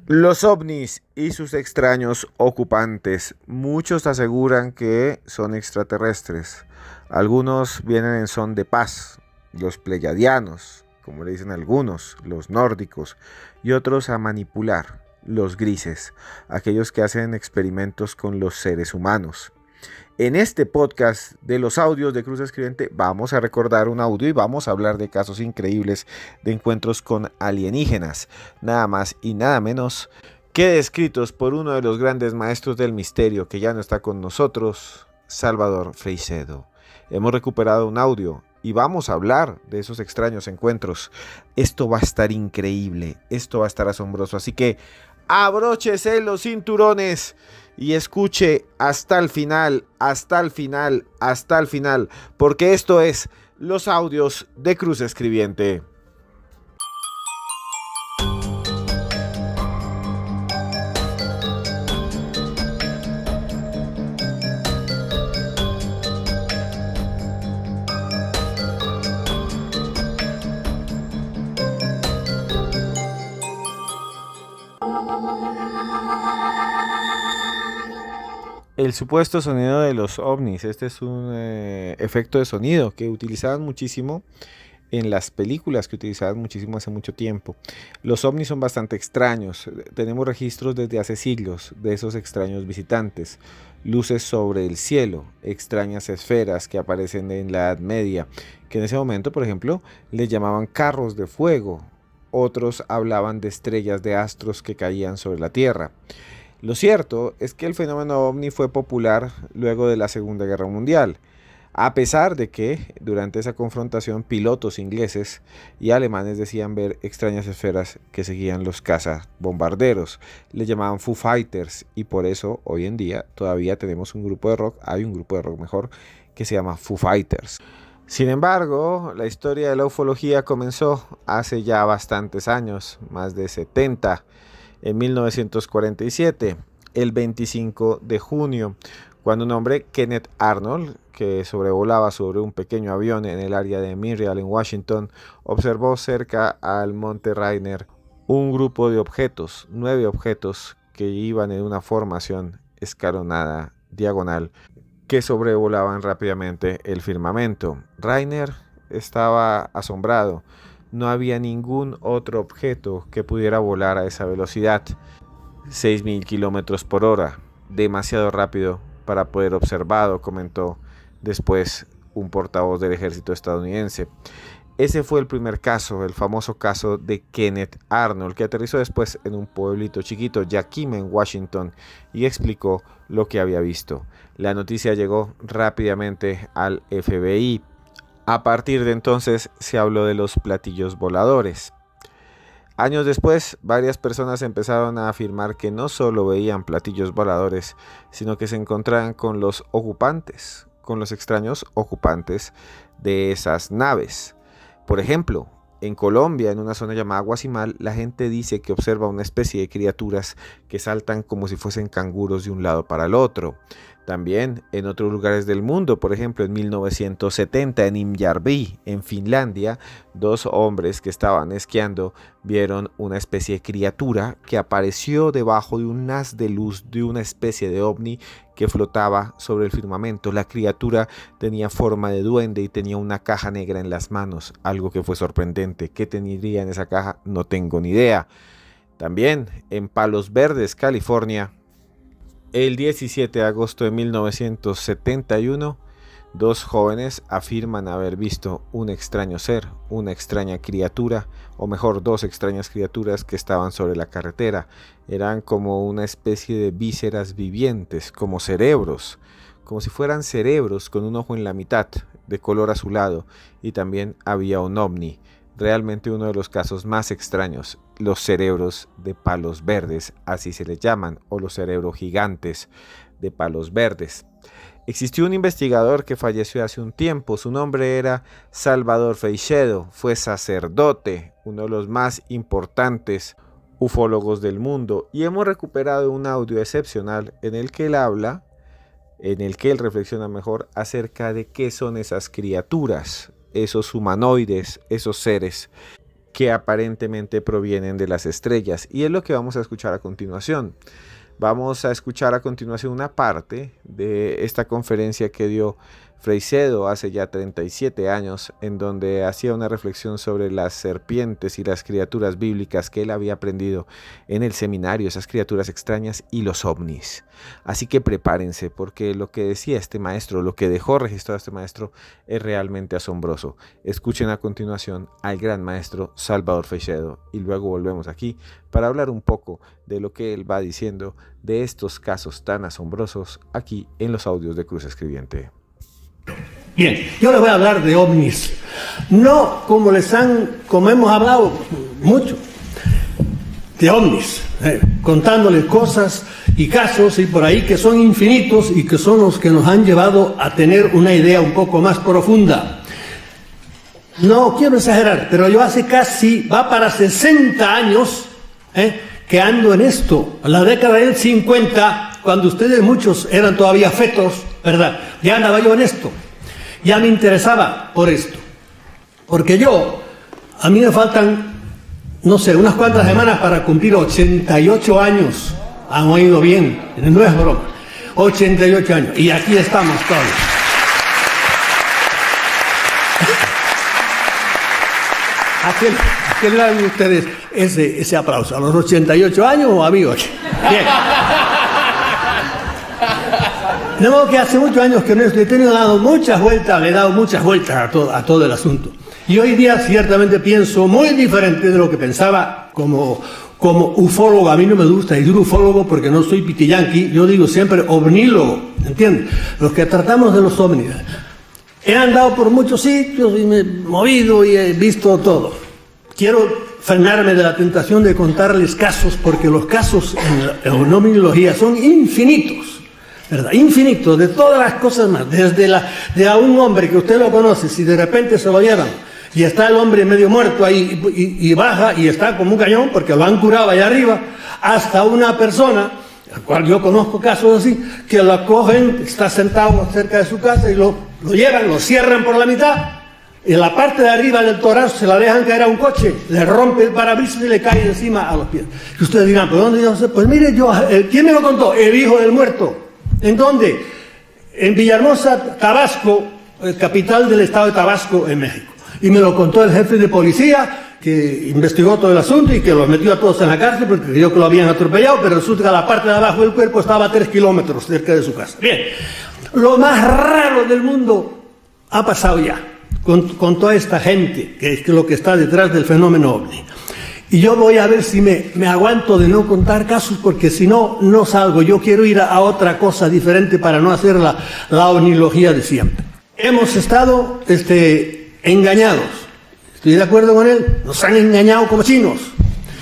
Los ovnis y sus extraños ocupantes. Muchos aseguran que son extraterrestres. Algunos vienen en son de paz, los pleyadianos, como le dicen algunos, los nórdicos, y otros a manipular, los grises, aquellos que hacen experimentos con los seres humanos. En este podcast de los audios de Cruz Escribiente vamos a recordar un audio y vamos a hablar de casos increíbles de encuentros con alienígenas, nada más y nada menos que descritos por uno de los grandes maestros del misterio que ya no está con nosotros, Salvador Freixedo. Hemos recuperado un audio y vamos a hablar de esos extraños encuentros. Esto va a estar increíble, esto va a estar asombroso, así que abróchese los cinturones y escuche hasta el final, hasta el final, hasta el final, porque esto es los audios de Cruz Escribiente. El supuesto sonido de los ovnis. Este es un efecto de sonido que utilizaban muchísimo en las películas, que utilizaban muchísimo hace mucho tiempo. Los ovnis son bastante extraños. Tenemos registros desde hace siglos de esos extraños visitantes. Luces sobre el cielo, extrañas esferas que aparecen en la Edad Media, que en ese momento, por ejemplo, les llamaban carros de fuego. Otros hablaban de estrellas de astros que caían sobre la Tierra. Lo cierto es que el fenómeno ovni fue popular luego de la Segunda Guerra Mundial, a pesar de que durante esa confrontación pilotos ingleses y alemanes decían ver extrañas esferas que seguían los cazabombarderos. Le llamaban Foo Fighters y por eso hoy en día todavía tenemos un grupo de rock, hay un grupo de rock mejor, que se llama Foo Fighters. Sin embargo, la historia de la ufología comenzó hace ya bastantes años, más de 70. En 1947, el 25 de junio, cuando un hombre, Kenneth Arnold, que sobrevolaba sobre un pequeño avión en el área de Myrial en Washington, observó cerca al monte Rainier un grupo de objetos, 9 objetos que iban en una formación escalonada diagonal que sobrevolaban rápidamente el firmamento. Rainier estaba asombrado. No había ningún otro objeto que pudiera volar a esa velocidad, 6.000 kilómetros por hora, demasiado rápido para poder observado, comentó después un portavoz del ejército estadounidense. Ese fue el primer caso, el famoso caso de Kenneth Arnold, que aterrizó después en un pueblito chiquito, Yakima, en Washington, y explicó lo que había visto. La noticia llegó rápidamente al FBI. A partir de entonces se habló de los platillos voladores. Años después, varias personas empezaron a afirmar que no solo veían platillos voladores, sino que se encontraban con los ocupantes, con los extraños ocupantes de esas naves. Por ejemplo, en Colombia, en una zona llamada Guasimal, la gente dice que observa una especie de criaturas que saltan como si fuesen canguros de un lado para el otro. También en otros lugares del mundo, por ejemplo en 1970 en Imjärvi, en Finlandia, 2 hombres que estaban esquiando vieron una especie de criatura que apareció debajo de un haz de luz de una especie de ovni que flotaba sobre el firmamento. La criatura tenía forma de duende y tenía una caja negra en las manos, algo que fue sorprendente. ¿Qué tendría en esa caja? No tengo ni idea. También en Palos Verdes, California, el 17 de agosto de 1971, 2 jóvenes afirman haber visto un extraño ser, una extraña criatura, o mejor 2 extrañas criaturas que estaban sobre la carretera. Eran como una especie de vísceras vivientes, como cerebros, como si fueran cerebros con un ojo en la mitad, de color azulado, y también había un ovni. Realmente uno de los casos más extraños, los cerebros de Palos Verdes, así se les llaman, o los cerebros gigantes de Palos Verdes. Existió un investigador que falleció hace un tiempo, su nombre era Salvador Freixedo, fue sacerdote, uno de los más importantes ufólogos del mundo, y hemos recuperado un audio excepcional en el que él habla, en el que él reflexiona mejor acerca de qué son esas criaturas, esos humanoides, esos seres que aparentemente provienen de las estrellas. Y es lo que vamos a escuchar a continuación. Vamos a escuchar a continuación una parte de esta conferencia que dio Freixedo hace ya 37 años, en donde hacía una reflexión sobre las serpientes y las criaturas bíblicas que él había aprendido en el seminario, esas criaturas extrañas y los ovnis. Así que prepárense, porque lo que decía este maestro, lo que dejó registrado este maestro, es realmente asombroso. Escuchen a continuación al gran maestro Salvador Freixedo y luego volvemos aquí para hablar un poco de lo que él va diciendo de estos casos tan asombrosos aquí en los audios de Cruz Escribiente. Bien, yo les voy a hablar de ovnis, no como hemos hablado mucho de ovnis, contándoles cosas y casos y por ahí que son infinitos y que son los que nos han llevado a tener una idea un poco más profunda. No quiero exagerar, pero yo hace va para 60 años que ando en esto, en la década del 50, cuando ustedes muchos eran todavía fetos, ¿verdad? Ya andaba yo en esto, ya me interesaba por esto, porque a mí me faltan, no sé, unas cuantas semanas para cumplir 88 años, han oído bien, no es broma, 88 años, y aquí estamos todos. ¿A qué le dan ustedes ese aplauso? ¿A los 88 años o amigos? Bien. De modo que hace muchos años que no estoy, le he dado muchas vueltas a todo el asunto. Y hoy día ciertamente pienso muy diferente de lo que pensaba como ufólogo. A mí no me gusta decir ufólogo porque no soy pitiyanqui, yo digo siempre ovnílogo, ¿entiendes? Los que tratamos de los ovnis. He andado por muchos sitios y me he movido y he visto todo. Quiero frenarme de la tentación de contarles casos, porque los casos en la ovniología son infinitos, ¿verdad? Infinitos, de todas las cosas más. De a un hombre que usted lo conoce, si de repente se lo llevan y está el hombre medio muerto ahí y baja y está como un cañón porque lo han curado allá arriba, hasta una persona, al cual yo conozco casos así, que lo cogen, está sentado cerca de su casa y lo llevan, lo cierran por la mitad, y en la parte de arriba del torazo se la dejan caer a un coche, le rompe el parabrisas y le cae encima a los pies. Y ustedes dirán, ¿pero dónde yo sé? Pues mire, ¿quién me lo contó? El hijo del muerto. ¿En dónde? En Villahermosa, Tabasco, capital del estado de Tabasco, en México. Y me lo contó el jefe de policía, que investigó todo el asunto y que los metió a todos en la cárcel porque creyó que lo habían atropellado, pero resulta que la parte de abajo del cuerpo estaba a 3 kilómetros cerca de su casa. Bien, lo más raro del mundo ha pasado ya con toda esta gente, que es lo que está detrás del fenómeno ovni. Y yo voy a ver si me aguanto de no contar casos, porque si no, no salgo. Yo quiero ir a otra cosa diferente para no hacer la ovnilogía de siempre. Hemos estado engañados. Estoy de acuerdo con él. Nos han engañado como chinos.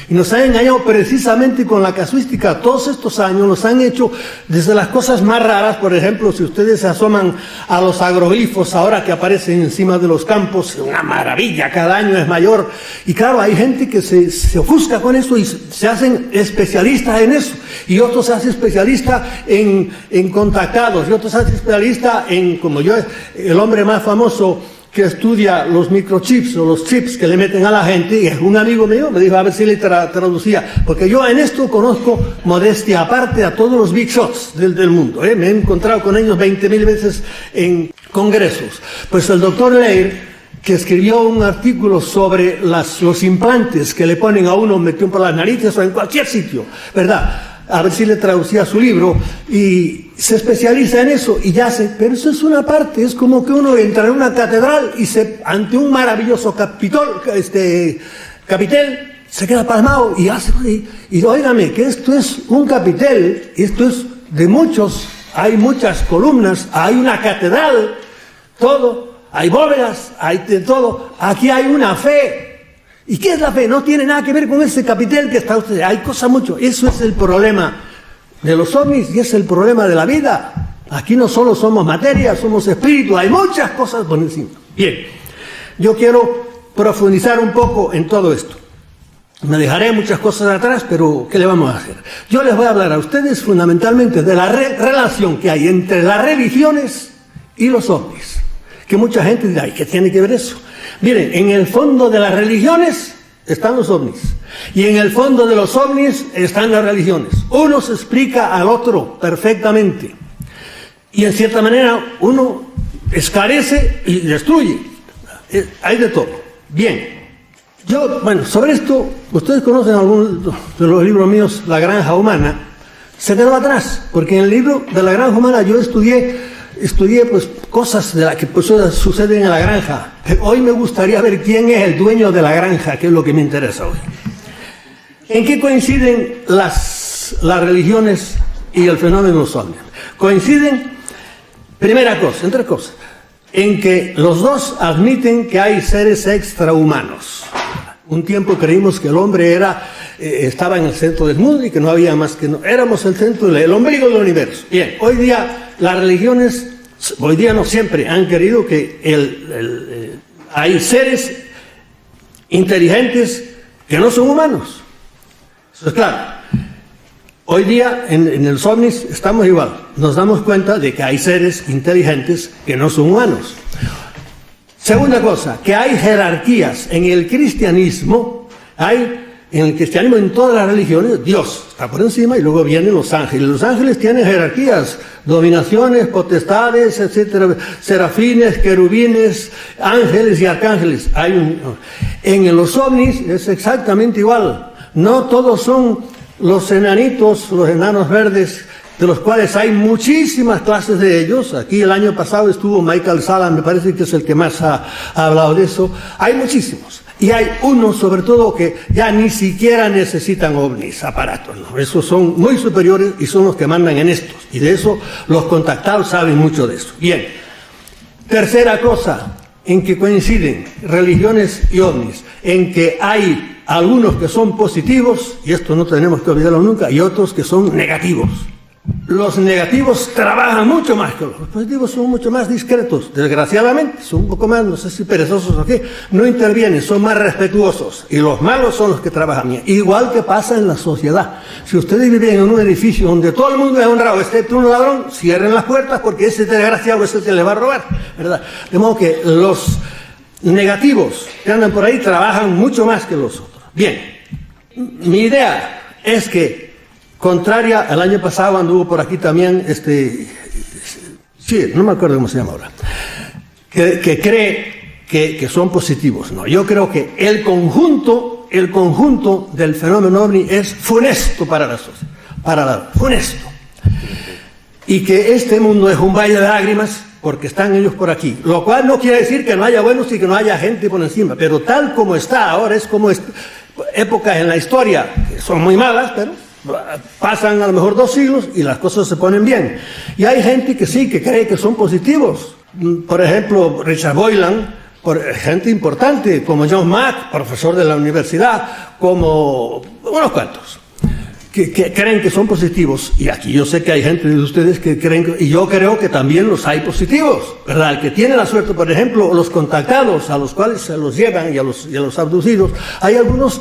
Y nos han engañado precisamente con la casuística. Todos estos años nos han hecho desde las cosas más raras. Por ejemplo, si ustedes se asoman a los agroglifos ahora que aparecen encima de los campos, una maravilla, cada año es mayor. Y claro, hay gente que se ofusca con eso y se hacen especialistas en eso. Y otros se hacen especialistas en contactados. Y otros se hacen especialistas como yo, el hombre más famoso que estudia los microchips o los chips que le meten a la gente, y un amigo mío me dijo a ver si le traducía, porque yo en esto conozco, modestia aparte, a todos los big shots del mundo, me he encontrado con ellos 20.000 veces en congresos. Pues el doctor Leir, que escribió un artículo sobre los implantes que le ponen a uno metido por las narices o en cualquier sitio, ¿verdad? A ver si le traducía su libro, y se especializa en eso, y pero eso es una parte, es como que uno entra en una catedral y ante un maravilloso capitel, se queda pasmado y óigame, que esto es un capitel, esto es de muchos, hay muchas columnas, hay una catedral, todo, hay bóvedas, hay de todo, aquí hay una fe. ¿Y qué es la fe? No tiene nada que ver con ese capitel que está usted. Hay cosas mucho. Eso es el problema de los ovnis y es el problema de la vida. Aquí no solo somos materia, somos espíritu. Hay muchas cosas por encima. Bien, yo quiero profundizar un poco en todo esto. Me dejaré muchas cosas atrás, pero ¿qué le vamos a hacer? Yo les voy a hablar a ustedes fundamentalmente de la relación que hay entre las religiones y los ovnis. Que mucha gente dirá, ¿y qué tiene que ver eso? Miren, en el fondo de las religiones están los ovnis. Y en el fondo de los ovnis están las religiones. Uno se explica al otro perfectamente. Y en cierta manera uno esclarece y destruye. Hay de todo. Bien. Bueno, sobre esto, ustedes conocen algunos de los libros míos, La Granja Humana. Se quedó atrás, porque en el libro de La Granja Humana yo estudié pues cosas de las que pues, suceden en la granja. Hoy me gustaría ver quién es el dueño de la granja, que es lo que me interesa hoy. ¿En qué coinciden las religiones y el fenómeno de los ovnis? Coinciden, primera cosa, entre cosas, en que los dos admiten que hay seres extrahumanos. Un tiempo creímos que el hombre estaba en el centro del mundo y que no había más que éramos el centro, el ombligo del universo. Bien, hoy día las religiones, hoy día no siempre, han querido que hay seres inteligentes que no son humanos. Eso es claro. Hoy día en los ovnis estamos igual. Nos damos cuenta de que hay seres inteligentes que no son humanos. Segunda cosa, que hay jerarquías en el cristianismo, en todas las religiones, Dios está por encima y luego vienen los ángeles. Los ángeles tienen jerarquías, dominaciones, potestades, etcétera, serafines, querubines, ángeles y arcángeles. En los ovnis es exactamente igual. No todos son los enanitos, los enanos verdes, de los cuales hay muchísimas clases de ellos. Aquí el año pasado estuvo Michael Salla, me parece que es el que más ha hablado de eso. Hay muchísimos. Y hay unos, sobre todo, que ya ni siquiera necesitan ovnis, aparatos, ¿no? Esos son muy superiores y son los que mandan en estos. Y de eso los contactados saben mucho de eso. Bien. Tercera cosa en que coinciden religiones y ovnis, en que hay algunos que son positivos, y esto no tenemos que olvidarlo nunca, y otros que son negativos. Los negativos trabajan mucho más que los positivos, son mucho más discretos, desgraciadamente, son un poco más, no sé si perezosos o qué, no intervienen, son más respetuosos, y los malos son los que trabajan bien, igual que pasa en la sociedad. Si ustedes viven en un edificio donde todo el mundo es honrado, excepto un ladrón, cierren las puertas porque ese desgraciado es el que le va a robar, ¿verdad? De modo que los negativos que andan por ahí trabajan mucho más que los otros. Bien, mi idea es que, contraria, el año pasado anduvo por aquí también, sí, no me acuerdo cómo se llama ahora, que cree que son positivos. No, yo creo que el conjunto del fenómeno ovni es funesto para la sociedad, funesto. Y que este mundo es un valle de lágrimas porque están ellos por aquí. Lo cual no quiere decir que no haya buenos y que no haya gente por encima, pero tal como está ahora, es como épocas en la historia que son muy malas, pero pasan a lo mejor 2 siglos y las cosas se ponen bien. Y hay gente que sí, que cree que son positivos. Por ejemplo, Richard Boylan, gente importante, como John Mack, profesor de la universidad, como unos cuantos, que creen que son positivos. Y aquí yo sé que hay gente de ustedes que creen, y yo creo que también los hay positivos, ¿verdad? El que tiene la suerte, por ejemplo, los contactados, a los cuales se los llevan y a los abducidos, hay algunos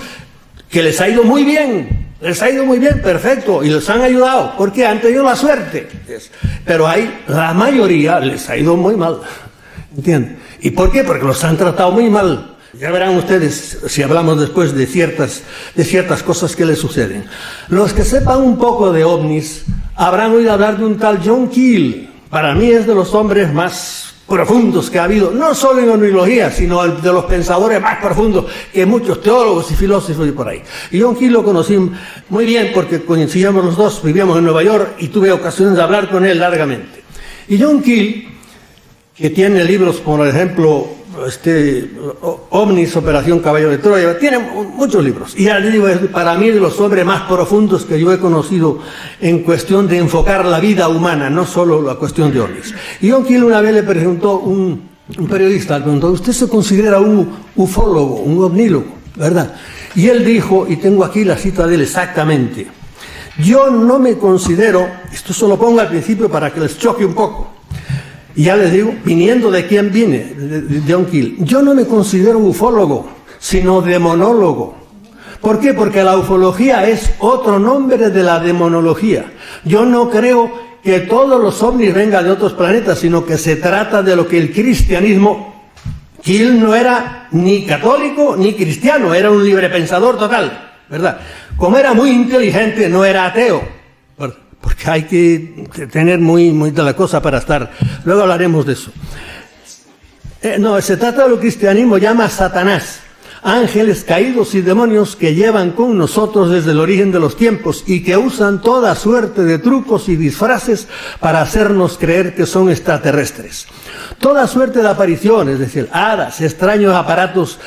que les ha ido muy bien, perfecto, y les han ayudado, porque han tenido la suerte. Pero la mayoría les ha ido muy mal, ¿entienden? ¿Y por qué? Porque los han tratado muy mal. Ya verán ustedes, si hablamos después de ciertas cosas que les suceden. Los que sepan un poco de ovnis, habrán oído hablar de un tal John Keel. Para mí es de los hombres más profundos que ha habido, no solo en ovnilogía, sino de los pensadores más profundos que muchos teólogos y filósofos y por ahí. Y John Keel lo conocí muy bien porque coincidíamos los dos, vivíamos en Nueva York y tuve ocasión de hablar con él largamente. Y John Keel, que tiene libros como por ejemplo Ovnis, Operación Caballo de Troya, tiene muchos libros, y ya les digo, es para mí de los hombres más profundos que yo he conocido en cuestión de enfocar la vida humana, no solo la cuestión de ovnis. Y John Keel una vez le preguntó, un periodista le preguntó: ¿usted se considera un ufólogo, un ovnílogo, verdad? Y él dijo, y tengo aquí la cita de él exactamente: yo no me considero, esto se lo pongo al principio para que les choque un poco, y ya les digo, viniendo de quién viene, de John Keel, yo no me considero ufólogo, sino demonólogo. ¿Por qué? Porque la ufología es otro nombre de la demonología. Yo no creo que todos los ovnis vengan de otros planetas, sino que se trata de lo que el cristianismo Kiel no era ni católico ni cristiano, era un librepensador total, ¿verdad? Como era muy inteligente, no era ateo, porque hay que tener muy de la cosa para estar. Luego hablaremos de eso. No, se trata de lo que el cristianismo llama Satanás. Ángeles caídos y demonios que llevan con nosotros desde el origen de los tiempos y que usan toda suerte de trucos y disfraces para hacernos creer que son extraterrestres. Toda suerte de apariciones, es decir, hadas, extraños aparatos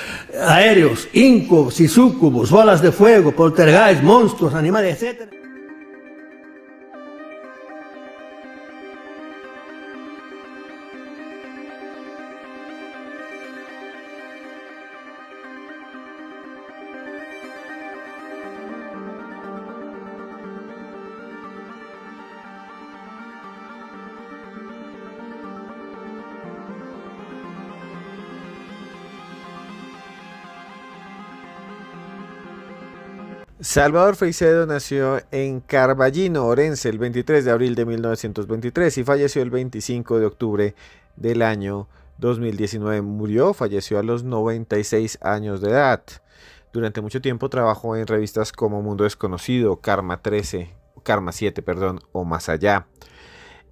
aéreos, incubos y súcubos, bolas de fuego, poltergeist, monstruos, animales, etc. Salvador Freixedo nació en Carballino, Orense, el 23 de abril de 1923 y falleció el 25 de octubre del año 2019. Falleció a los 96 años de edad. Durante mucho tiempo trabajó en revistas como Mundo Desconocido, Karma 7, o Más Allá.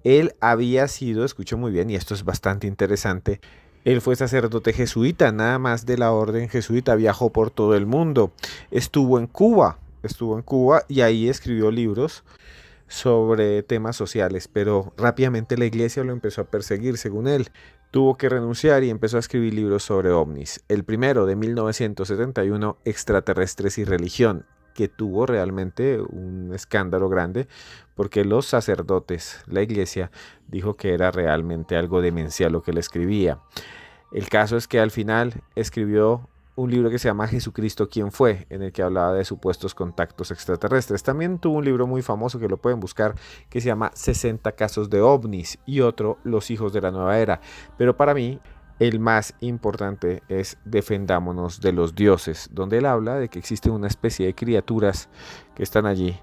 Él había sido, escucho muy bien, y esto es bastante interesante, él fue sacerdote jesuita, nada más de la orden jesuita, viajó por todo el mundo, estuvo en Cuba y ahí escribió libros sobre temas sociales, pero rápidamente la iglesia lo empezó a perseguir, según él. Tuvo que renunciar y empezó a escribir libros sobre ovnis. El primero, de 1971, Extraterrestres y Religión, que tuvo realmente un escándalo grande porque los sacerdotes, la iglesia, dijo que era realmente algo demencial lo que él escribía. El caso es que al final escribió un libro que se llama Jesucristo, ¿quién fue?, en el que hablaba de supuestos contactos extraterrestres. También tuvo un libro muy famoso que lo pueden buscar, que se llama 60 casos de ovnis, y otro, Los hijos de la nueva era. Pero para mí, el más importante es Defendámonos de los dioses, donde él habla de que existe una especie de criaturas que están allí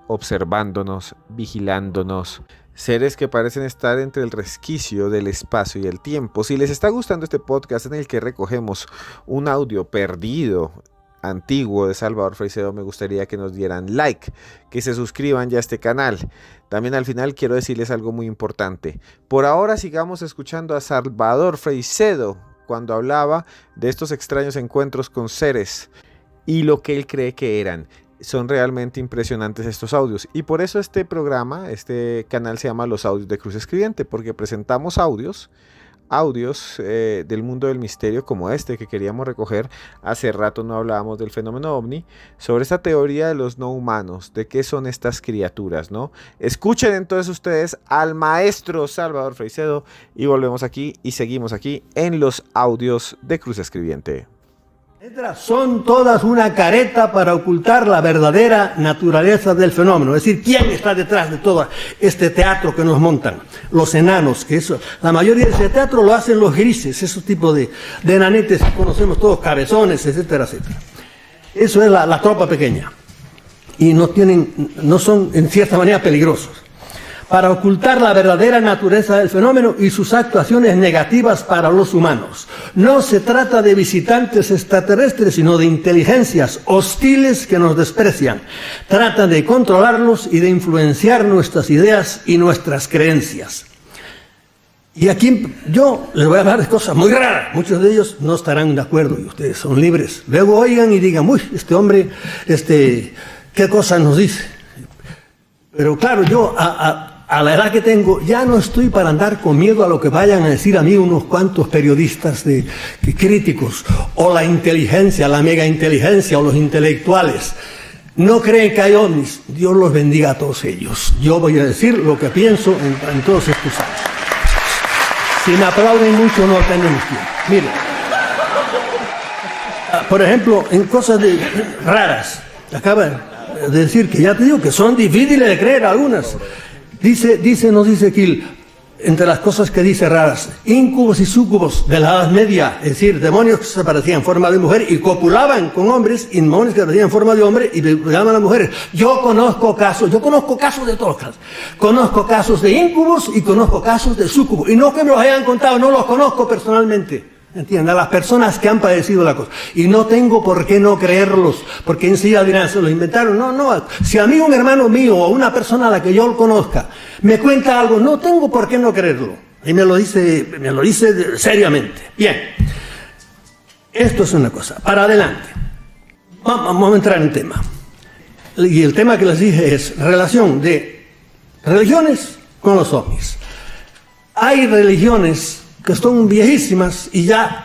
observándonos, vigilándonos, seres que parecen estar entre el resquicio del espacio y el tiempo. Si les está gustando este podcast en el que recogemos un audio perdido, antiguo de Salvador Freixedo, me gustaría que nos dieran like, que se suscriban ya a este canal. También al final quiero decirles algo muy importante. Por ahora sigamos escuchando a Salvador Freixedo cuando hablaba de estos extraños encuentros con seres y lo que él cree que eran. Son realmente impresionantes estos audios, y por eso este programa, este canal se llama Los Audios de Cruz Escribiente, porque presentamos audios del mundo del misterio, como este que queríamos recoger. Hace rato no hablábamos del fenómeno ovni, sobre esta teoría de los no humanos, de qué son estas criaturas, ¿no? Escuchen entonces ustedes al maestro Salvador Freixedo y volvemos aquí y seguimos aquí en Los Audios de Cruz Escribiente. Son todas una careta para ocultar la verdadera naturaleza del fenómeno, es decir, quién está detrás de todo este teatro que nos montan, los enanos, que eso, la mayoría de ese teatro lo hacen los grises, esos tipos de enanetes que conocemos todos, cabezones, etcétera, etcétera. Eso es la tropa pequeña, y no son en cierta manera peligrosos, para ocultar la verdadera naturaleza del fenómeno y sus actuaciones negativas para los humanos. No se trata de visitantes extraterrestres, sino de inteligencias hostiles que nos desprecian. Tratan de controlarnos y de influenciar nuestras ideas y nuestras creencias. Y aquí yo les voy a hablar de cosas muy raras. Muchos de ellos no estarán de acuerdo y ustedes son libres. Luego oigan y digan, uy, este hombre, ¿qué cosas nos dice? Pero claro, yo a la edad que tengo, ya no estoy para andar con miedo a lo que vayan a decir a mí unos cuantos periodistas críticos, o la inteligencia, la mega inteligencia, o los intelectuales. No creen que hay ovnis. Dios los bendiga a todos ellos. Yo voy a decir lo que pienso en todos estos años. Si me aplauden mucho, no tenemos tiempo. Miren, por ejemplo, en cosas raras, acaba de decir que ya te digo que son difíciles de creer algunas. Nos dice Kiel, entre las cosas que dice raras, íncubos y súcubos de la Edad Media, es decir, demonios que se aparecían en forma de mujer y copulaban con hombres, y demonios que aparecían en forma de hombre y violaban a las mujeres. Yo conozco casos de todos los casos. Conozco casos de íncubos y conozco casos de súcubos. Y no que me los hayan contado, no los conozco personalmente. ¿Entiendes? A las personas que han padecido la cosa. Y no tengo por qué no creerlos, porque enseguida dirán, se los inventaron. No. Si a mí un hermano mío o una persona a la que yo lo conozca me cuenta algo, no tengo por qué no creerlo. Y me lo dice seriamente. Bien. Esto es una cosa. Para adelante. Vamos a entrar en tema. Y el tema que les dije es relación de religiones con los ovnis. Hay religiones que son viejísimas y ya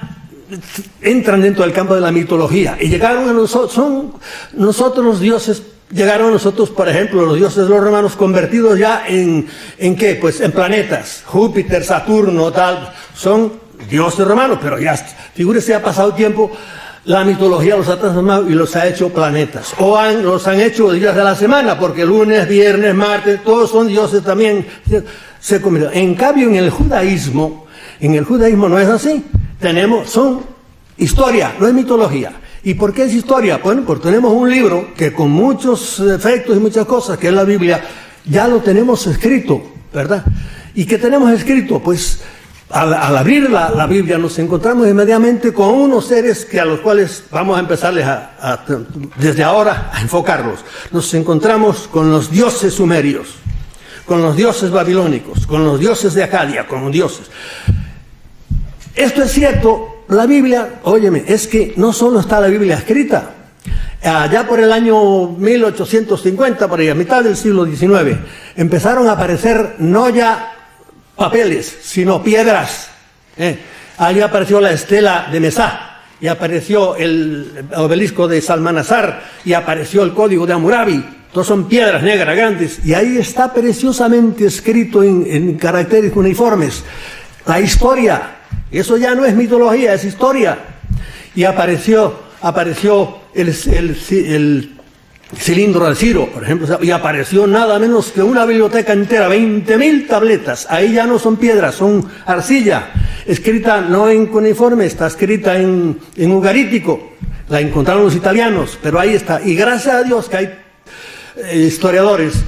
entran dentro del campo de la mitología. Y llegaron a nosotros, los dioses, llegaron a nosotros, por ejemplo, los dioses de los romanos convertidos ya ¿en qué? Pues en planetas. Júpiter, Saturno, tal, son dioses romanos, pero ya, figúrese, ha pasado tiempo, la mitología los ha transformado y los ha hecho planetas. O los han hecho días de la semana, porque lunes, viernes, martes, todos son dioses también. Se convirtieron. En cambio, en el judaísmo no es así. Son historia, no es mitología. ¿Y por qué es historia? Bueno, porque tenemos un libro que con muchos efectos y muchas cosas, que es la Biblia, ya lo tenemos escrito, ¿verdad? ¿Y qué tenemos escrito? Pues al abrir la Biblia nos encontramos inmediatamente con unos seres a los cuales vamos a empezarles desde ahora a enfocarlos. Nos encontramos con los dioses sumerios, con los dioses babilónicos, con los dioses de Acadia, con los dioses. Esto es cierto, la Biblia, óyeme, es que no solo está la Biblia escrita. Allá por el año 1850, por ahí, a mitad del siglo XIX, empezaron a aparecer no ya papeles, sino piedras. Allí apareció la estela de Mesá, y apareció el obelisco de Salmanasar, y apareció el código de Hammurabi. Todos son piedras negras grandes, y ahí está preciosamente escrito en caracteres uniformes la historia. Eso ya no es mitología, es historia. Y apareció el cilindro de Ciro, por ejemplo, y apareció nada menos que una biblioteca entera, 20.000 tabletas. Ahí ya no son piedras, son arcilla, escrita no en cuneiforme, está escrita en ugarítico. La encontraron los italianos, pero ahí está. Y gracias a Dios que hay historiadores,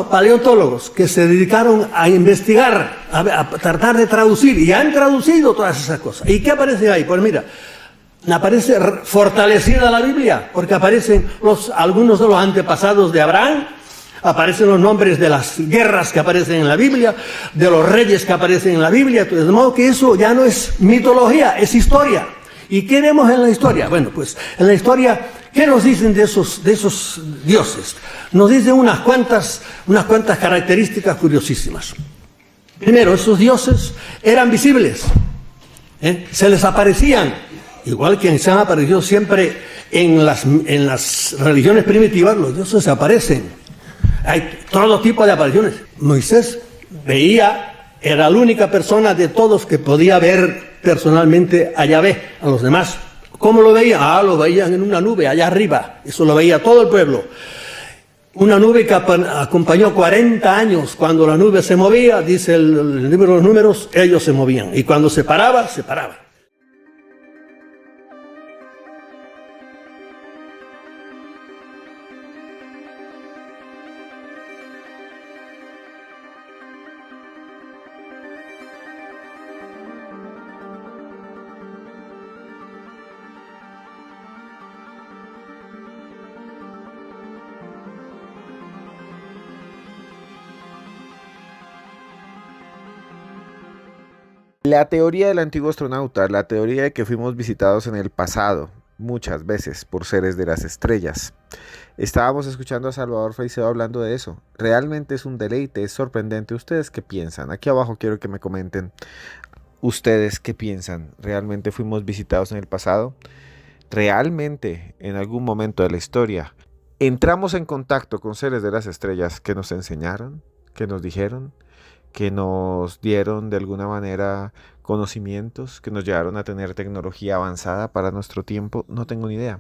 paleontólogos, que se dedicaron a investigar, a tratar de traducir, y han traducido todas esas cosas. ¿Y qué aparece ahí? Pues mira, aparece fortalecida la Biblia, porque aparecen algunos de los antepasados de Abraham, aparecen los nombres de las guerras que aparecen en la Biblia, de los reyes que aparecen en la Biblia, de modo que eso ya no es mitología, es historia. ¿Y qué vemos en la historia? Bueno, pues en la historia, ¿qué nos dicen de esos dioses? Nos dicen unas cuantas características curiosísimas. Primero, esos dioses eran visibles, se les aparecían, igual que se han aparecido siempre en las religiones primitivas. Los dioses se aparecen. Hay todo tipo de apariciones. Moisés era la única persona de todos que podía ver personalmente a Yahvé. A los demás, ¿cómo lo veían? Lo veían en una nube allá arriba. Eso lo veía todo el pueblo. Una nube que acompañó 40 años. Cuando la nube se movía, dice el libro de los Números, ellos se movían. Y cuando se paraba, se paraban. La teoría del antiguo astronauta, la teoría de que fuimos visitados en el pasado, muchas veces por seres de las estrellas. Estábamos escuchando a Salvador Freixedo hablando de eso. Realmente es un deleite, es sorprendente. ¿Ustedes qué piensan? Aquí abajo quiero que me comenten. ¿Ustedes qué piensan? ¿Realmente fuimos visitados en el pasado? ¿Realmente en algún momento de la historia entramos en contacto con seres de las estrellas que nos enseñaron, que nos dijeron, que nos dieron de alguna manera conocimientos, que nos llevaron a tener tecnología avanzada para nuestro tiempo? No tengo ni idea.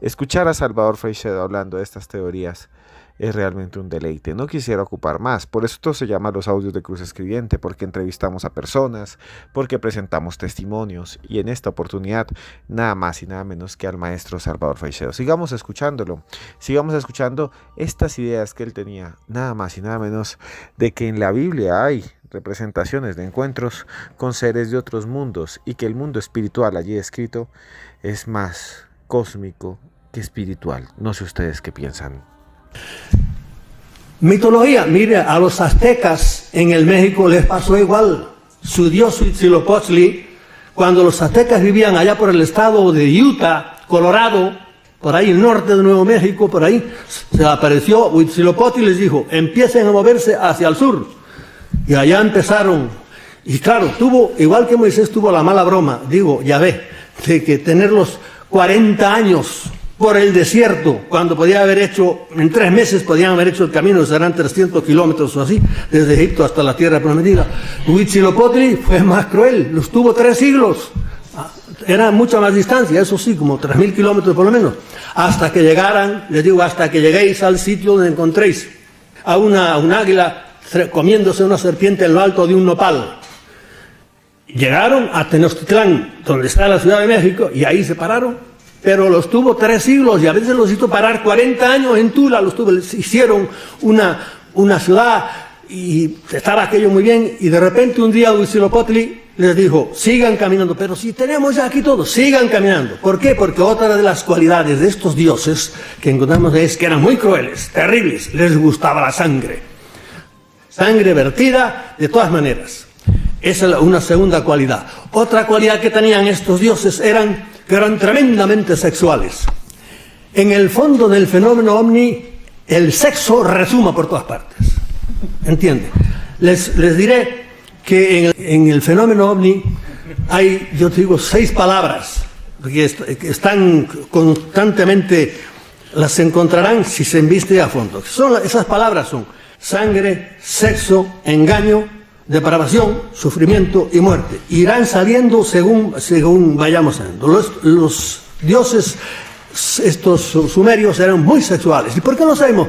Escuchar a Salvador Freixedo hablando de estas teorías es realmente un deleite. No quisiera ocupar más, por eso esto se llama Los Audios de Cruz Escribiente, porque entrevistamos a personas, porque presentamos testimonios, y en esta oportunidad nada más y nada menos que al maestro Salvador Freixedo. Sigamos escuchándolo, sigamos escuchando estas ideas que él tenía, nada más y nada menos de que en la Biblia hay representaciones de encuentros con seres de otros mundos y que el mundo espiritual allí escrito es más cósmico que espiritual. No sé ustedes qué piensan. Mitología, mire, a los aztecas en el México les pasó igual. Su dios Huitzilopochtli, cuando los aztecas vivían allá por el estado de Utah, Colorado, por ahí el norte de Nuevo México, por ahí, se apareció Huitzilopochtli y les dijo, empiecen a moverse hacia el sur. Y allá empezaron, y claro, tuvo, igual que Moisés tuvo la mala broma, digo, Yahvé, de que tenerlos 40 años por el desierto, cuando podía haber hecho, en 3 meses podían haber hecho el camino, serán 300 kilómetros o así, desde Egipto hasta la tierra prometida. Huitzilopochtli fue más cruel, los tuvo 3 siglos, era mucha más distancia, eso sí, como 3.000 kilómetros por lo menos, hasta que llegaran, les digo, hasta que lleguéis al sitio donde encontréis a un águila comiéndose una serpiente en lo alto de un nopal. Llegaron a Tenochtitlán, donde está la Ciudad de México, y ahí se pararon, pero los tuvo 3 siglos, y a veces los hizo parar 40 años en Tula, les hicieron una ciudad, y estaba aquello muy bien, y de repente un día Huitzilopochtli les dijo, sigan caminando, pero si tenemos ya aquí todo, sigan caminando. ¿Por qué? Porque otra de las cualidades de estos dioses que encontramos es que eran muy crueles, terribles, les gustaba la sangre. Sangre vertida de todas maneras. Esa es una segunda cualidad. Otra cualidad que tenían estos dioses que eran tremendamente sexuales. En el fondo del fenómeno ovni, el sexo resuma por todas partes. ¿Entiende? Les diré que en el fenómeno ovni hay, yo te digo, 6 palabras que están constantemente, las encontrarán si se embiste a fondo. Esas palabras son sangre, sexo, engaño, depravación, sufrimiento y muerte. Irán saliendo según vayamos saliendo. Los dioses, estos sumerios, eran muy sexuales. ¿Y por qué lo sabemos?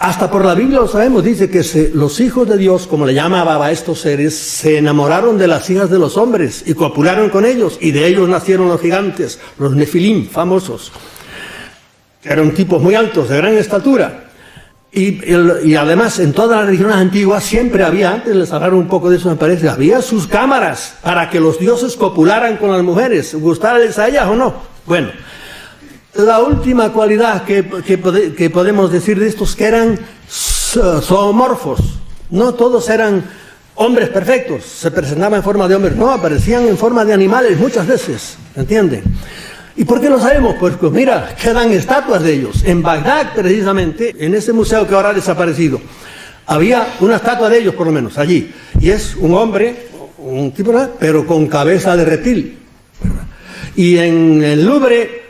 Hasta por la Biblia lo sabemos. Dice que los hijos de Dios, como le llamaba a estos seres, se enamoraron de las hijas de los hombres y copularon con ellos. Y de ellos nacieron los gigantes, los nefilim famosos. Eran tipos muy altos, de gran estatura. Y además en todas las religiones antiguas siempre había, antes les hablaron un poco de eso me parece, había sus cámaras para que los dioses copularan con las mujeres, gustarles a ellas o no. Bueno, la última cualidad que podemos decir de estos, que eran zoomorfos, no todos eran hombres perfectos, se presentaban en forma de hombres, no, aparecían en forma de animales muchas veces, ¿entienden? ¿Y por qué lo sabemos? Pues mira, quedan estatuas de ellos. En Bagdad, precisamente, en ese museo que ahora ha desaparecido, había una estatua de ellos, por lo menos, allí. Y es un hombre, un tipo, pero con cabeza de reptil. Y en el Louvre,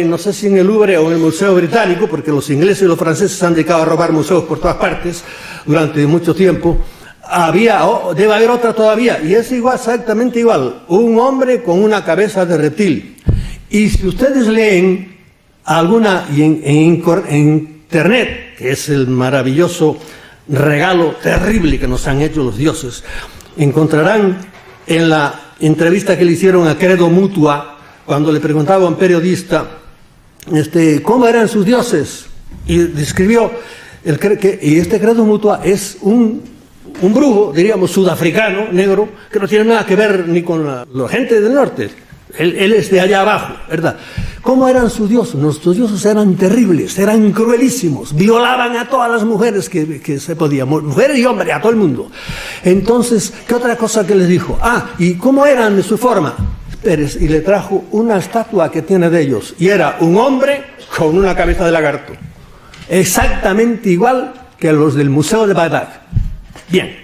no sé si en el Louvre o en el Museo Británico, porque los ingleses y los franceses se han dedicado a robar museos por todas partes durante mucho tiempo, debe haber otra todavía, y es igual, exactamente igual, un hombre con una cabeza de reptil. Y si ustedes leen alguna, y en internet, que es el maravilloso regalo terrible que nos han hecho los dioses, encontrarán en la entrevista que le hicieron a Credo Mutua, cuando le preguntaba a un periodista cómo eran sus dioses, y describió, y este Credo Mutua es un brujo, diríamos, sudafricano, negro, que no tiene nada que ver ni con la gente del norte. Él es de allá abajo, ¿verdad? ¿Cómo eran sus dioses? Nuestros dioses eran terribles, eran cruelísimos, violaban a todas las mujeres que se podían, mujeres y hombres, a todo el mundo. Entonces, ¿qué otra cosa que les dijo? ¿Y cómo eran de su forma? Pérez, y le trajo una estatua que tiene de ellos, y era un hombre con una cabeza de lagarto, exactamente igual que los del Museo de Bagdad. Bien,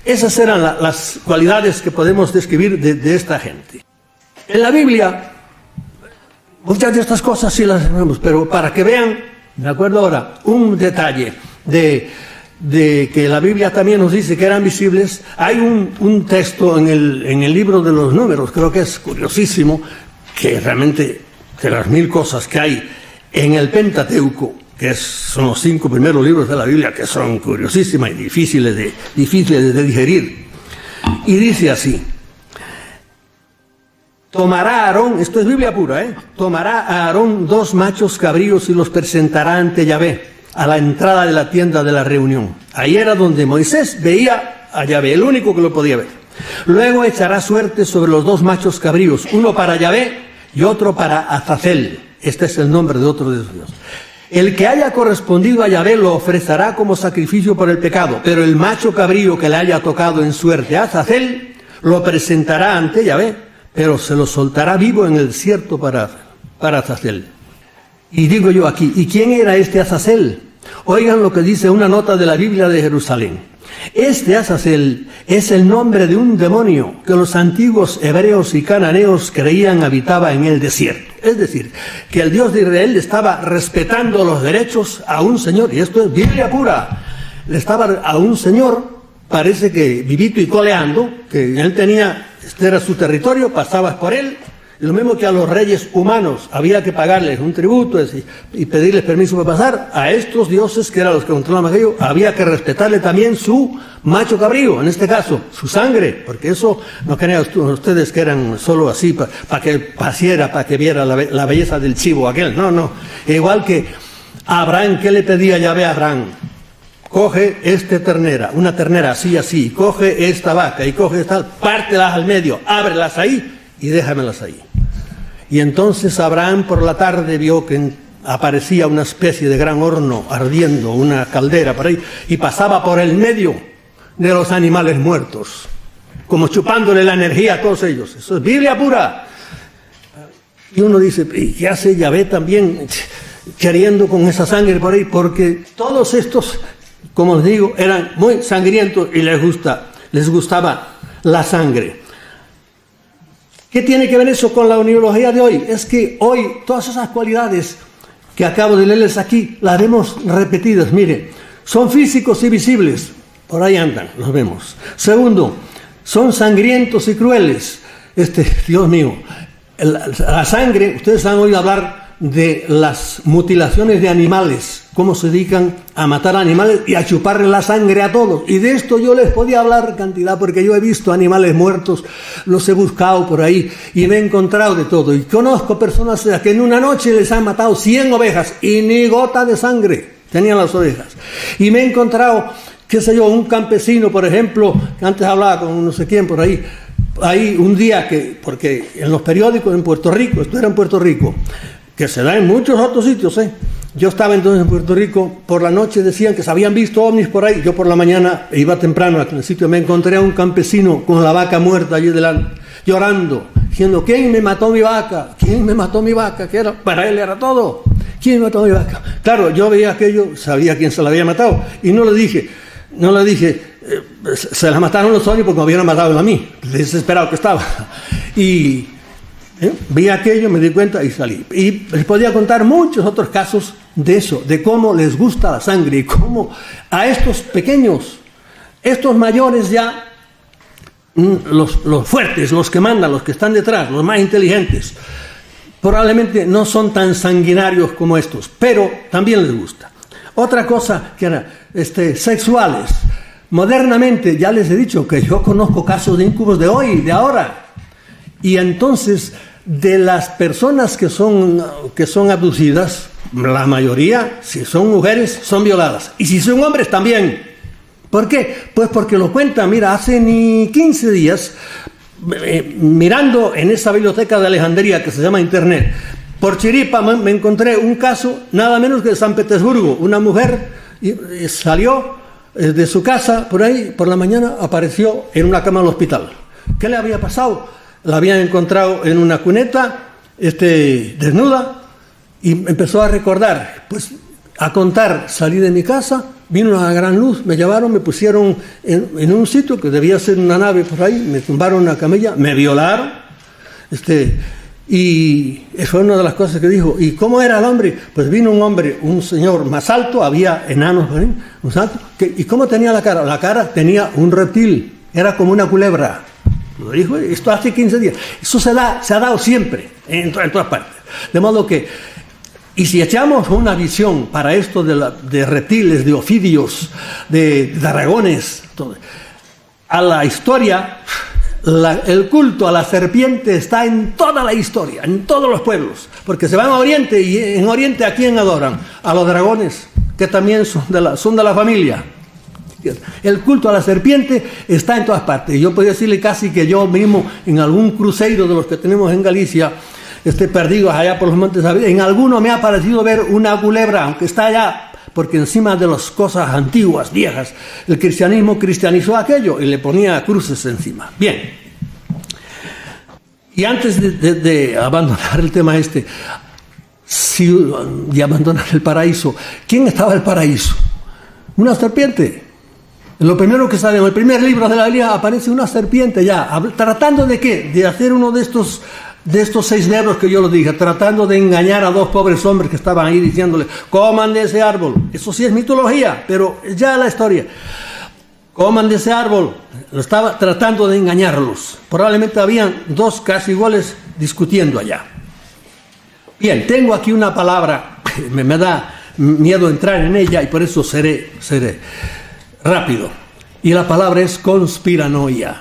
esas eran las cualidades que podemos describir de esta gente. En la Biblia, muchas de estas cosas sí las sabemos, pero para que vean, me acuerdo ahora, un detalle de que la Biblia también nos dice que eran visibles. Hay un texto en el libro de los Números, creo que es curiosísimo, que realmente, de las 1000 cosas que hay en el Pentateuco, que son los 5 primeros libros de la Biblia, que son curiosísimas y difíciles de digerir. Y dice así: tomará Aarón, esto es Biblia pura, tomará a Aarón 2 machos cabríos y los presentará ante Yahvé, a la entrada de la tienda de la reunión. Ahí era donde Moisés veía a Yahvé, el único que lo podía ver. Luego echará suerte sobre los 2 machos cabríos, uno para Yahvé y otro para Azazel. Este es el nombre de otro de los dioses. El que haya correspondido a Yahvé lo ofrecerá como sacrificio por el pecado, pero el macho cabrío que le haya tocado en suerte a Azazel lo presentará ante Yahvé, pero se lo soltará vivo en el desierto para Azazel. Y digo yo aquí, ¿y quién era este Azazel? Oigan lo que dice una nota de la Biblia de Jerusalén. Este Azazel es el nombre de un demonio que los antiguos hebreos y cananeos creían habitaba en el desierto. Es decir, que el Dios de Israel estaba respetando los derechos a un señor, y esto es Biblia pura. Le estaba a un señor, parece que vivito y coleando, que él tenía, este era su territorio, pasabas por él. Lo mismo que a los reyes humanos había que pagarles un tributo y pedirles permiso para pasar, a estos dioses que eran los que controlaban aquello, había que respetarle también su macho cabrío, en este caso, su sangre, porque eso no crean ustedes que eran solo así para que pasiera, para que viera la belleza del chivo aquel, no. Igual que Abraham, ¿qué le pedía Yahvé a Abraham? Coge ternera, una ternera así, coge esta vaca y coge esta, pártelas al medio, ábrelas ahí y déjamelas ahí. Y entonces Abraham por la tarde vio que aparecía una especie de gran horno ardiendo, una caldera por ahí, y pasaba por el medio de los animales muertos, como chupándole la energía a todos ellos. Eso es Biblia pura. Y uno dice, ¿y qué hace Yahvé también queriendo con esa sangre por ahí? Porque todos estos, como les digo, eran muy sangrientos y les gustaba la sangre. ¿Qué tiene que ver eso con la oniología de hoy? Es que hoy todas esas cualidades que acabo de leerles aquí, las vemos repetidas. Mire, son físicos y visibles, por ahí andan, los vemos. Segundo, son sangrientos y crueles. Dios mío, la sangre, ustedes han oído hablar de las mutilaciones de animales, cómo se dedican a matar animales y a chuparle la sangre a todos. Y de esto yo les podía hablar cantidad, porque yo he visto animales muertos, los he buscado por ahí y me he encontrado de todo. Y conozco personas que en una noche les han matado 100 ovejas y ni gota de sangre tenían las ovejas. Y me he encontrado, qué sé yo, un campesino, por ejemplo, que antes hablaba con no sé quién por ahí, un día porque en los periódicos en Puerto Rico, esto era en Puerto Rico, que se da en muchos otros sitios, Yo estaba entonces en Puerto Rico, por la noche decían que se habían visto ovnis por ahí, yo por la mañana iba temprano a el sitio, me encontré a un campesino con la vaca muerta allí delante, llorando, diciendo, ¿quién me mató mi vaca? ¿Quién me mató mi vaca? Que para él era todo. ¿Quién me mató mi vaca? Claro, yo veía aquello, sabía quién se la había matado, y no le dije, se la mataron los ovnis porque me hubieran matado a mí, desesperado que estaba. Y vi aquello, me di cuenta y salí. Y les podía contar muchos otros casos de eso, de cómo les gusta la sangre y cómo a estos pequeños, estos mayores ya, los fuertes, los que mandan, los que están detrás, los más inteligentes, probablemente no son tan sanguinarios como estos, pero también les gusta. Otra cosa que era sexuales. Modernamente, ya les he dicho que yo conozco casos de incubos de hoy, de ahora. Y entonces, de las personas que son abducidas, la mayoría, si son mujeres, son violadas. Y si son hombres, también. ¿Por qué? Pues porque lo cuentan, mira, hace ni 15 días, mirando en esa biblioteca de Alejandría que se llama Internet, por chiripa me encontré un caso, nada menos que de San Petersburgo. Una mujer salió de su casa, por ahí, por la mañana, apareció en una cama del hospital. ¿Qué le había pasado? La habían encontrado en una cuneta, desnuda, y empezó a recordar, pues a contar, salí de mi casa, vino una gran luz, me llevaron, me pusieron en un sitio que debía ser una nave por ahí, me tumbaron una camilla, me violaron, y eso fue una de las cosas que dijo. ¿Y cómo era el hombre? Pues vino un hombre, un señor más alto, había enanos, más alto, ¿y cómo tenía la cara? La cara tenía un reptil, era como una culebra. Lo dijo esto hace 15 días. Eso se ha dado siempre, en todas partes. De modo que Y si echamos una visión para esto de reptiles, de ofidios, de dragones, a la historia, el culto a la serpiente está en toda la historia, en todos los pueblos, porque se van a Oriente y en Oriente ¿a quién adoran? A los dragones, que también son de la familia. El culto a la serpiente está en todas partes. Yo podría decirle casi que yo mismo en algún cruceiro de los que tenemos en Galicia, perdidos allá por los montes, en alguno me ha parecido ver una culebra, aunque está allá, porque encima de las cosas antiguas, viejas, el cristianismo cristianizó aquello y le ponía cruces encima. Bien. Y antes de abandonar el tema de abandonar el paraíso, ¿quién estaba en el paraíso? Una serpiente. Lo primero que sale en el primer libro de la Biblia aparece una serpiente ya, tratando de ¿qué? De hacer uno de estos 6 verbos que yo lo dije, tratando de engañar a 2 pobres hombres que estaban ahí diciéndole, coman de ese árbol. Eso sí es mitología, pero ya la historia. Coman de ese árbol. Lo estaba tratando de engañarlos. Probablemente habían 2 casi iguales discutiendo allá. Bien, tengo aquí una palabra, me da miedo entrar en ella y por eso seré rápido. Y la palabra es conspiranoia.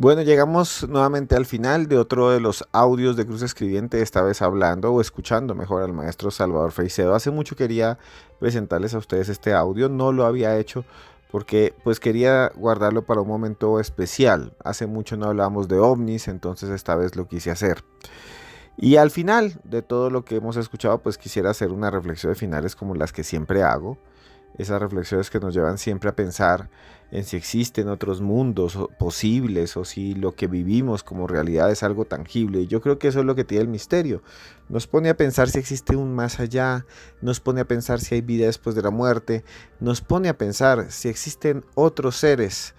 Bueno, llegamos nuevamente al final de otro de los audios de Cruz Escribiente, esta vez hablando o escuchando mejor al maestro Salvador Freixedo. Hace mucho quería presentarles a ustedes este audio, no lo había hecho porque pues quería guardarlo para un momento especial. Hace mucho no hablábamos de ovnis, entonces esta vez lo quise hacer. Y al final de todo lo que hemos escuchado, pues quisiera hacer unas reflexiones finales como las que siempre hago. Esas reflexiones que nos llevan siempre a pensar en si existen otros mundos posibles o si lo que vivimos como realidad es algo tangible. Y yo creo que eso es lo que tiene el misterio. Nos pone a pensar si existe un más allá, nos pone a pensar si hay vida después de la muerte, nos pone a pensar si existen otros seres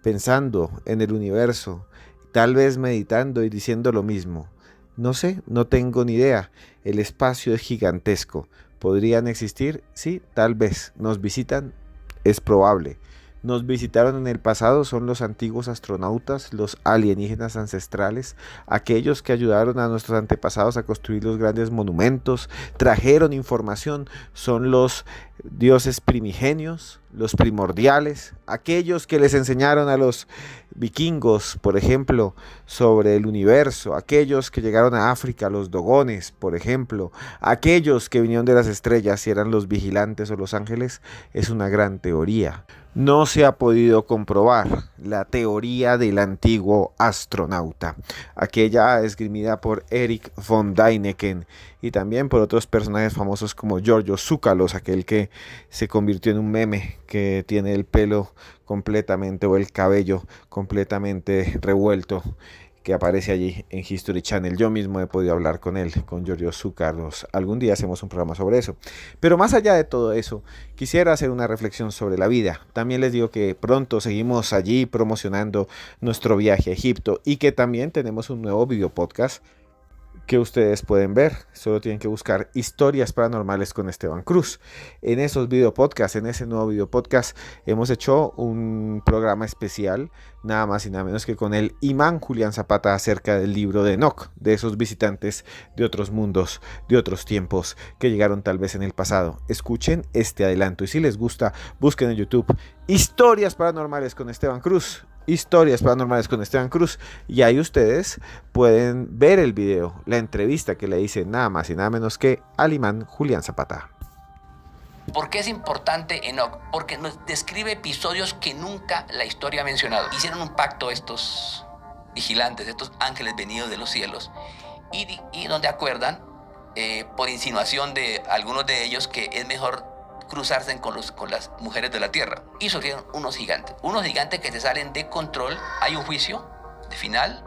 pensando en el universo, tal vez meditando y diciendo lo mismo. No sé, no tengo ni idea. El espacio es gigantesco. ¿Podrían existir? Sí, tal vez. ¿Nos visitan? Es probable. Nos visitaron en el pasado, son los antiguos astronautas, los alienígenas ancestrales, aquellos que ayudaron a nuestros antepasados a construir los grandes monumentos, trajeron información, son los dioses primigenios, los primordiales, aquellos que les enseñaron a los vikingos, por ejemplo, sobre el universo, aquellos que llegaron a África, los dogones, por ejemplo, aquellos que vinieron de las estrellas y eran los vigilantes o los ángeles, es una gran teoría. No se ha podido comprobar la teoría del antiguo astronauta, aquella esgrimida por Erich von Däniken y también por otros personajes famosos como Giorgio Tsoukalos, aquel que se convirtió en un meme, que tiene el pelo completamente o el cabello completamente revuelto, que aparece allí en History Channel. Yo mismo he podido hablar con él, con Giorgio Tsoukalos. Algún día hacemos un programa sobre eso. Pero más allá de todo eso, quisiera hacer una reflexión sobre la vida. También les digo que pronto seguimos allí promocionando nuestro viaje a Egipto y que también tenemos un nuevo video podcast que ustedes pueden ver. Solo tienen que buscar Historias Paranormales con Esteban Cruz. En esos videopodcasts, en ese nuevo videopodcast, hemos hecho un programa especial, nada más y nada menos que con el imán Julián Zapata, acerca del libro de Enoch, de esos visitantes de otros mundos, de otros tiempos, que llegaron tal vez en el pasado. Escuchen este adelanto y si les gusta, busquen en YouTube Historias Paranormales con Esteban Cruz. Historias Paranormales con Esteban Cruz, y ahí ustedes pueden ver el video, la entrevista que le hice nada más y nada menos que al imán Julián Zapata. ¿Por qué es importante Enoch? Porque nos describe episodios que nunca la historia ha mencionado. Hicieron un pacto estos vigilantes, estos ángeles venidos de los cielos, y donde acuerdan, por insinuación de algunos de ellos, que es mejor cruzarse con las mujeres de la tierra. Y surgieron unos gigantes que se salen de control. Hay un juicio de final,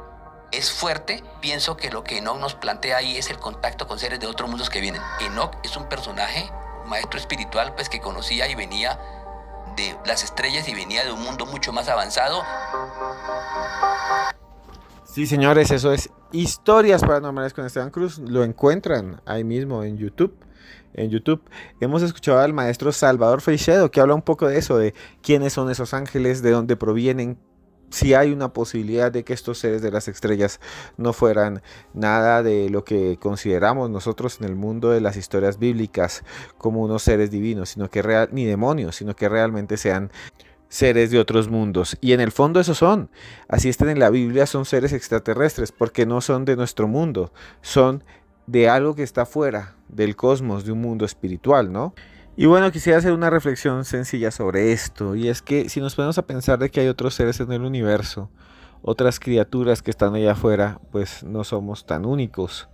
es fuerte. Pienso que lo que Enoch nos plantea ahí es el contacto con seres de otros mundos que vienen. Enoch es un personaje maestro espiritual, pues que conocía y venía de las estrellas y venía de un mundo mucho más avanzado. Sí, señores, eso es Historias Paranormales con Esteban Cruz. Lo encuentran ahí mismo en YouTube. En YouTube hemos escuchado al maestro Salvador Freixedo, que habla un poco de eso, de quiénes son esos ángeles, de dónde provienen, si hay una posibilidad de que estos seres de las estrellas no fueran nada de lo que consideramos nosotros en el mundo de las historias bíblicas como unos seres divinos, sino que ni demonios, sino que realmente sean seres de otros mundos. Y en el fondo eso son, así estén en la Biblia, son seres extraterrestres, porque no son de nuestro mundo, son de algo que está fuera del cosmos, de un mundo espiritual, ¿no? Y bueno, quisiera hacer una reflexión sencilla sobre esto, y es que si nos ponemos a pensar de que hay otros seres en el universo, otras criaturas que están allá afuera, pues no somos tan únicos.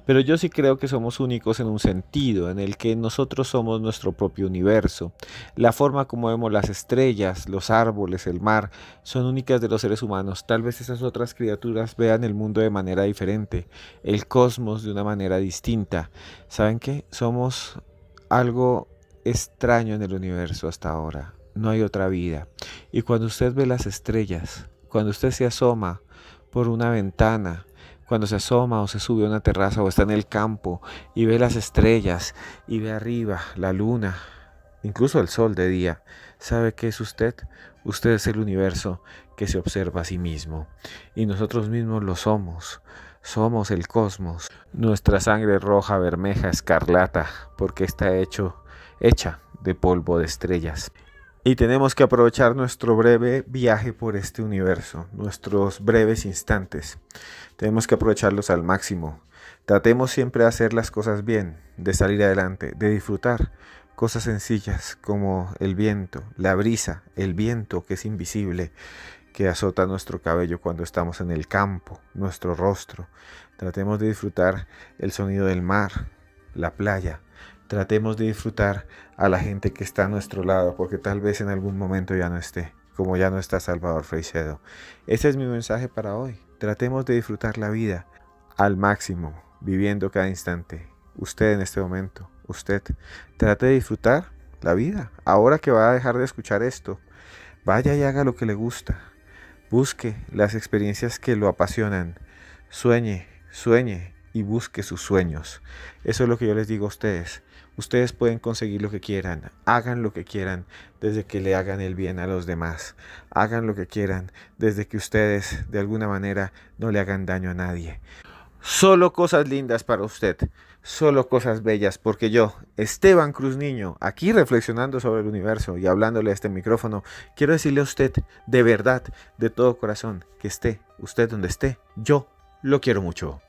Pero yo sí creo que somos únicos en un sentido, en el que nosotros somos nuestro propio universo. La forma como vemos las estrellas, los árboles, el mar, son únicas de los seres humanos. Tal vez esas otras criaturas vean el mundo de manera diferente, el cosmos de una manera distinta. ¿Saben qué? Somos algo extraño en el universo hasta ahora. No hay otra vida. Y cuando usted ve las estrellas, cuando usted se asoma por una ventana, cuando se asoma o se sube a una terraza o está en el campo y ve las estrellas y ve arriba la luna, incluso el sol de día, ¿sabe qué es usted? Usted es el universo que se observa a sí mismo. Y nosotros mismos lo somos. Somos el cosmos. Nuestra sangre roja, bermeja, escarlata, porque está hecha de polvo de estrellas. Y tenemos que aprovechar nuestro breve viaje por este universo, nuestros breves instantes. Tenemos que aprovecharlos al máximo. Tratemos siempre de hacer las cosas bien, de salir adelante, de disfrutar cosas sencillas como el viento, la brisa, el viento que es invisible, que azota nuestro cabello cuando estamos en el campo, nuestro rostro. Tratemos de disfrutar el sonido del mar, la playa. Tratemos de disfrutar a la gente que está a nuestro lado, porque tal vez en algún momento ya no esté, como ya no está Salvador Freixedo. Ese es mi mensaje para hoy. Tratemos de disfrutar la vida al máximo, viviendo cada instante. Usted en este momento, usted, trate de disfrutar la vida. Ahora que va a dejar de escuchar esto, vaya y haga lo que le gusta. Busque las experiencias que lo apasionan. Sueñe y busque sus sueños. Eso es lo que yo les digo a ustedes. Ustedes pueden conseguir lo que quieran, hagan lo que quieran desde que le hagan el bien a los demás. Hagan lo que quieran desde que ustedes de alguna manera no le hagan daño a nadie. Solo cosas lindas para usted, solo cosas bellas, porque yo, Esteban Cruz Niño, aquí reflexionando sobre el universo y hablándole a este micrófono, quiero decirle a usted de verdad, de todo corazón, que esté usted donde esté, yo lo quiero mucho.